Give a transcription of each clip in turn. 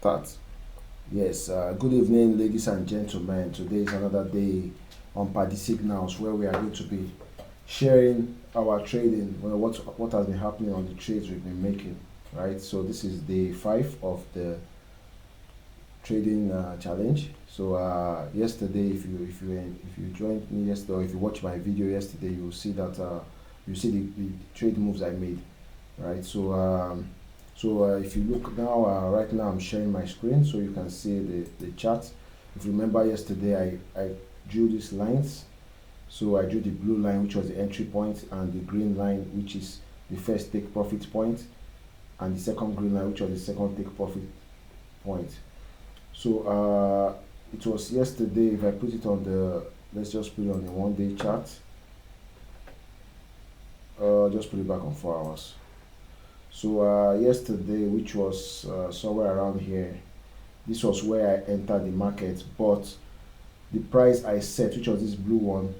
Start. Yes, good evening, ladies and gentlemen. Today is another day on Paddy Signals where we are going to be sharing our trading, what has been happening on the trades we've been making, right? So this is day 5 of the trading challenge. So yesterday, if you joined me yesterday, or if you watched my video yesterday, you will see that you see the trade moves I made, right? So if you look now, right now I'm sharing my screen so you can see the chart. If you remember yesterday, I drew these lines. So I drew the blue line, which was the entry point, and the green line, which is the first take profit point, and the second green line, which was the second take profit point. So it was yesterday. If I put it on the, let's just put it on the 1 day chart. Just put it back on 4 hours. So yesterday, which was somewhere around here, this was where I entered the market, but the price I set, which was this blue one,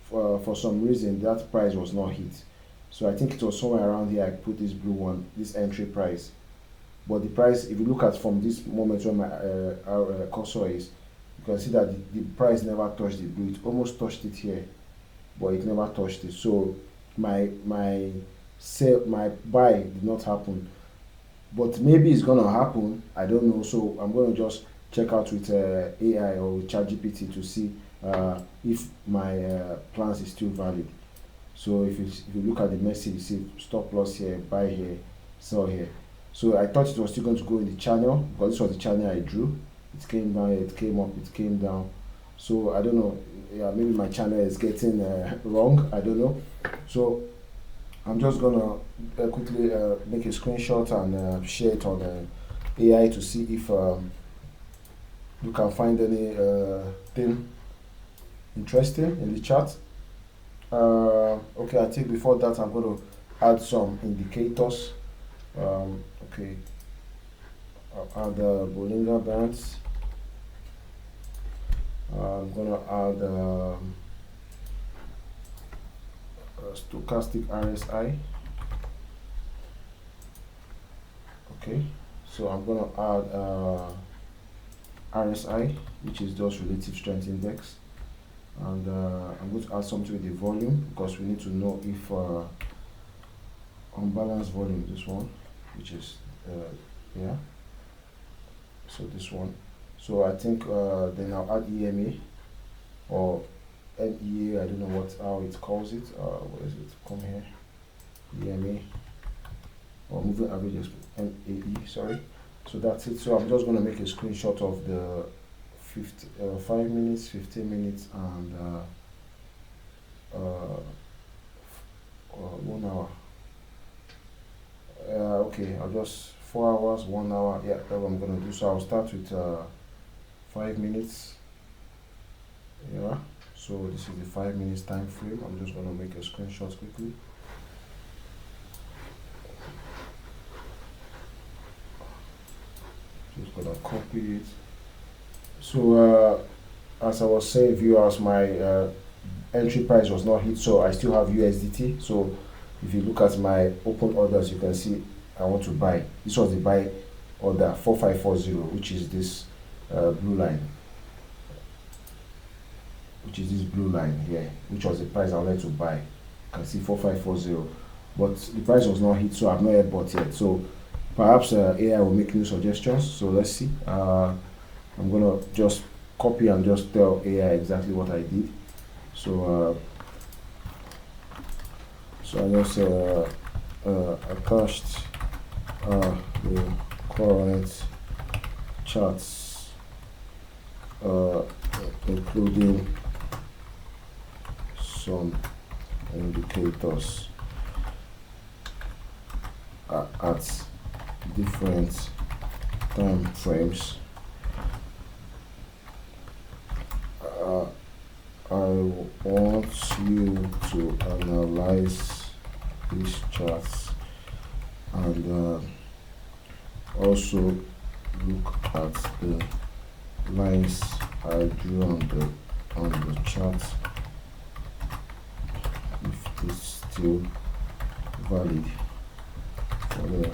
for some reason that price was not hit. So I think it was somewhere around here I put this blue one, this entry price. But the price, if you look at from this moment where my cursor is, you can see that the price never touched the blue. It almost touched it here, but it never touched it. So my sell, my buy did not happen, but maybe it's gonna happen. I don't know. So I'm gonna just check out with AI or with ChatGPT to see if my plans is still valid. So if you look at the message, you see stop loss here, buy here, sell here. So I thought it was still going to go in the channel because this was the channel I drew. It came down, it came up, it came down. So I don't know. Yeah, maybe my channel is getting wrong. I don't know. So I'm just gonna quickly make a screenshot and share it on AI to see if you can find any thing interesting in the chat. Okay, I think before that I'm going to add some indicators. Okay, I'll add Bollinger Bands. I'm going to add stochastic RSI. Okay, so I'm going to add RSI, which is just relative strength index, and I'm going to add something with the volume because we need to know if unbalanced volume, this one, which is yeah, so this one. So I think then I'll add EMA or NEA, I don't know how it calls it. What is it? Come here, EMA or moving average, MAE, sorry. So that's it. So I'm just going to make a screenshot of the 5 minutes, 15 minutes, and 1 hour. Okay, I'll just 4 hours, 1 hour. Yeah, that's what I'm going to do. So I'll start with 5 minutes. Yeah, so this is the 5 minutes time frame. I'm just going to make a screenshot quickly. Just gonna copy it. So as I was saying, viewers, my entry price was not hit, so I still have USDT. So if you look at my open orders, you can see I want to buy. This was the buy order 4540, which is this blue line, here, which was the price I wanted to buy. You can see 4540, but the price was not hit, so I've not yet bought yet. So perhaps AI will make new suggestions. So let's see. I'm gonna just copy and just tell AI exactly what I did. So I just attached the current charts, including some indicators at different time frames. I want you to analyze these charts and also look at the lines I drew on the chart if it's still valid for the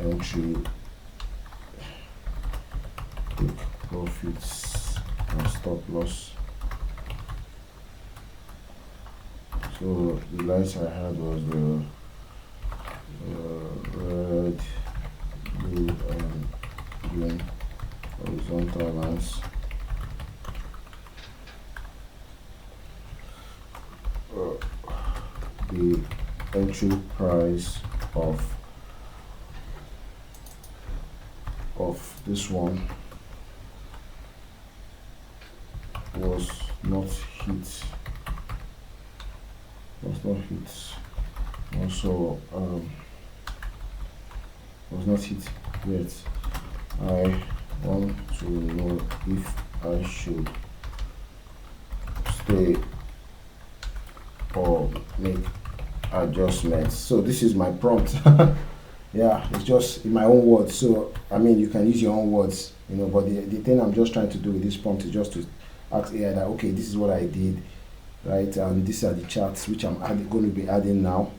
entry take profits and stop loss. So the lines I had was the red, blue, and green horizontal lines. The entry price of this one was not hit. Also was not hit yet. I want to know if I should stay or make adjustments. So this is my prompt. Yeah, it's just in my own words. So I mean, you can use your own words, but the thing I'm just trying to do with this prompt is just to ask AI that, okay, this is what I did, right, and these are the charts which I'm going to be adding now,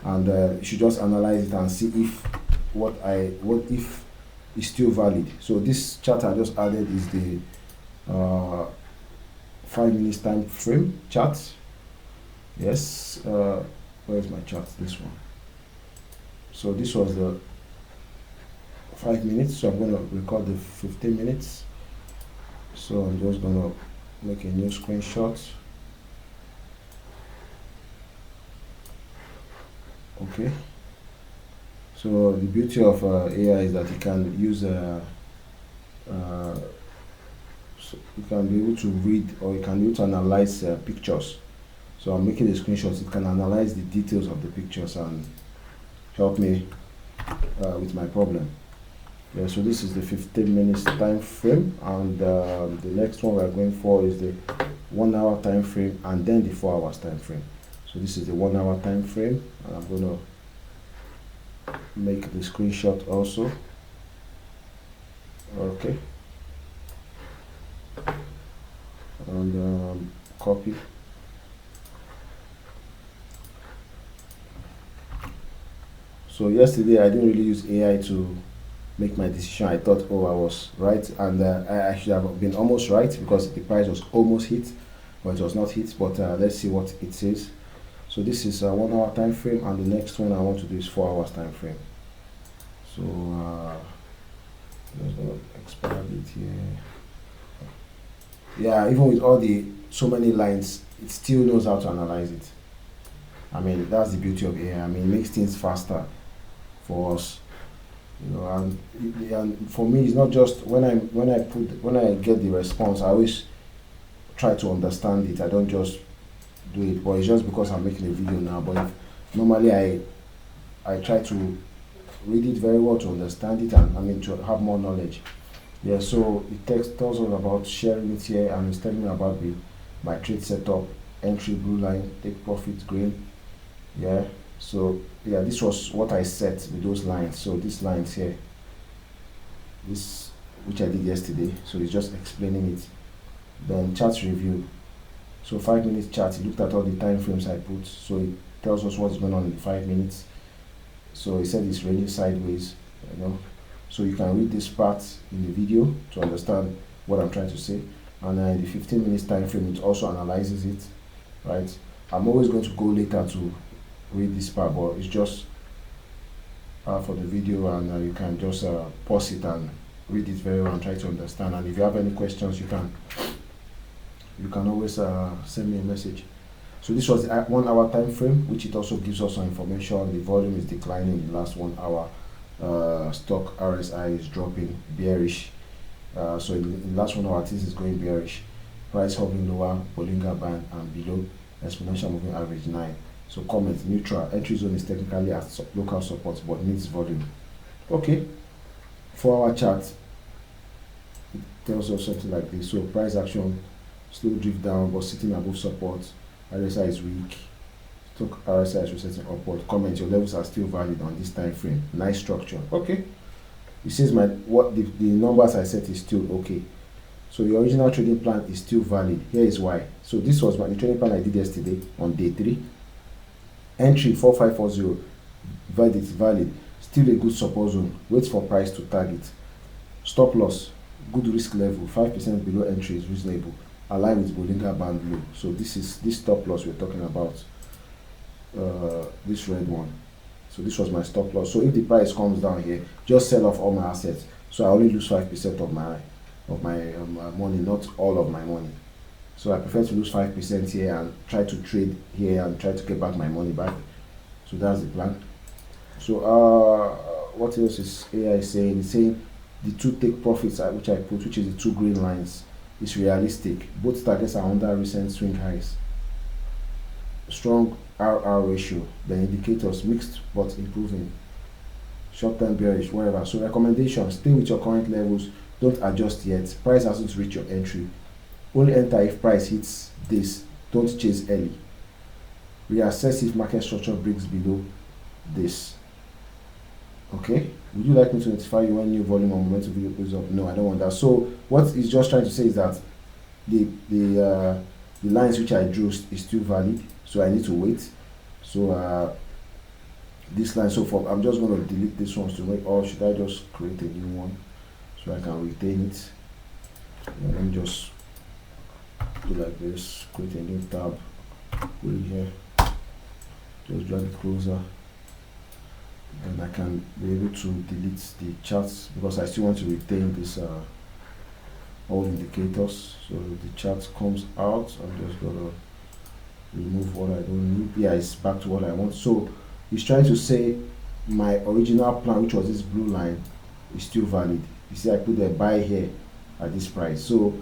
and you should just analyze it and see if what if is still valid. So this chart I just added is the 5 minutes time frame chart. Yes, where's my chart? This one. So this was the 5 minutes, so I'm going to record the 15 minutes. So I'm just going to make a new screenshot. Okay. So the beauty of AI is that you can use so you can be able to read, or you can be able to analyze pictures. So I'm making the screenshots. It can analyze the details of the pictures and help me with my problem. Yeah, so this is the 15 minutes time frame, and the next one we're going for is the 1 hour time frame, and then the 4 hours time frame. So this is the 1 hour time frame, and I'm going to make the screenshot also. Okay, and copy. So yesterday I didn't really use AI to make my decision. I thought, oh, I was right, and I should have been almost right because the price was almost hit, but it was not hit. But let's see what it says. So this is a 1 hour time frame, and the next one I want to do is 4 hours time frame. So just gonna expand it here. Yeah, even with all the so many lines, it still knows how to analyze it. I mean, that's the beauty of AI. I mean, it makes things faster for us, and for me, it's not just when I get the response, I always try to understand it. I don't just do it, but it's just because I'm making a video now. But normally I try to read it very well to understand it, and I mean to have more knowledge. Yeah, so it tells us about sharing it here, and it's telling me about my trade setup, entry blue line, take profit green. Yeah, so yeah, this was what I set with those lines. So these lines here, this which I did yesterday, so it's just explaining it. Then chart review. So 5 minutes chart, it looked at all the time frames I put, so it tells us what's going on in the 5 minutes. So it said it's raining sideways, so you can read this part in the video to understand what I'm trying to say. And the 15 minutes time frame, it also analyzes it, right? I'm always going to go later to read this part, but it's just for the video, and you can just pause it and read it very well and try to understand. And if you have any questions, you can always send me a message. So this was the 1 hour time frame, which it also gives us some information. The volume is declining in the last 1 hour. Stock RSI is dropping, bearish. So in the last 1 hour, this is going bearish. Price hovering lower, Bollinger Band, and below exponential moving average 9. So comment neutral. Entry zone is technically at local support, but needs volume. Okay. 4 hour chart, it tells us something like this. So price action, slow drift down, but sitting above support. RSI is weak. Stock RSI is resetting upward. Comment your levels are still valid on this time frame. Nice structure. Okay. It says the numbers I set is still okay. So the original trading plan is still valid. Here is why. So this was the trading plan I did yesterday on day 3. Entry 4540, valid, still a good support zone. Wait for price to target. Stop loss good risk level, 5% below entry is reasonable, aligned with Bollinger Band low. So this is this stop loss we're talking about, this red one. So this was my stop loss. So if the price comes down here, just sell off all my assets. So I only lose 5% of my money, not all of my money. So I prefer to lose 5% here and try to trade here and try to get back my money back. So that's the plan. So what else is AI saying? It's saying the two take profits which I put, which is the two green lines, is realistic. Both targets are under recent swing highs. Strong RR ratio. The indicators mixed but improving. Short-term bearish, whatever. So recommendation: stay with your current levels. Don't adjust yet. Price hasn't reached your entry. Only enter if price hits this. Don't chase early. Reassess if market structure breaks below this. Okay, would you like me to notify you when new volume or momentum video goes up? No, I don't want that. So what he's just trying to say is that the lines which I drew is still valid, so I need to wait. So this line, so for I'm just going to delete this one to make, or should I just create a new one so I can retain it? And let me just do like this, create a new tab, put it here, just drag it closer, and I can be able to delete the charts because I still want to retain this all indicators. So the chart comes out, I'm just gonna remove what I don't need. Yeah, it's back to what I want. So he's trying to say my original plan, which was this blue line, is still valid. You see I put the buy here at this price, so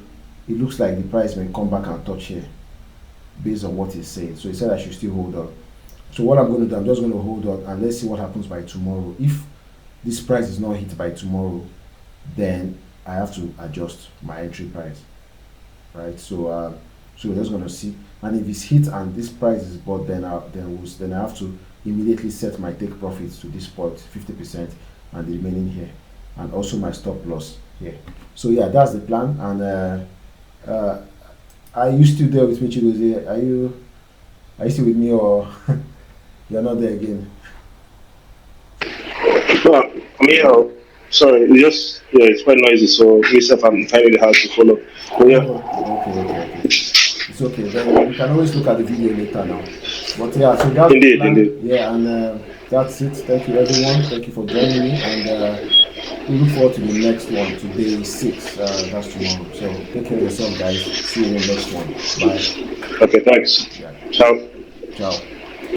it looks like the price may come back and touch here based on what he's saying. So he said I should still hold on. So what I'm going to do, I'm just going to hold on and let's see what happens by tomorrow. If this price is not hit by tomorrow, then I have to adjust my entry price, right? So we're just going to see, and if it's hit and this price is bought, then I have to immediately set my take profits to this point, 50%, and the remaining here, and also my stop loss here. So yeah, that's the plan. And are you still there with me, Chidozie? Are you still with me, or you're not there again? No, I'm here. Sorry, it's quite noisy, so myself I'm finding it hard to follow. But yeah, Oh, okay. It's okay. Then we can always look at the video later now. But yeah, so that's the indeed. plan. Yeah, and that's it. Thank you, everyone. Thank you for joining me, and we look forward to the next one. Today 6. That's tomorrow. So take care of yourself, guys. See you in the next one. Bye. Okay, thanks. Yeah. Ciao. Ciao.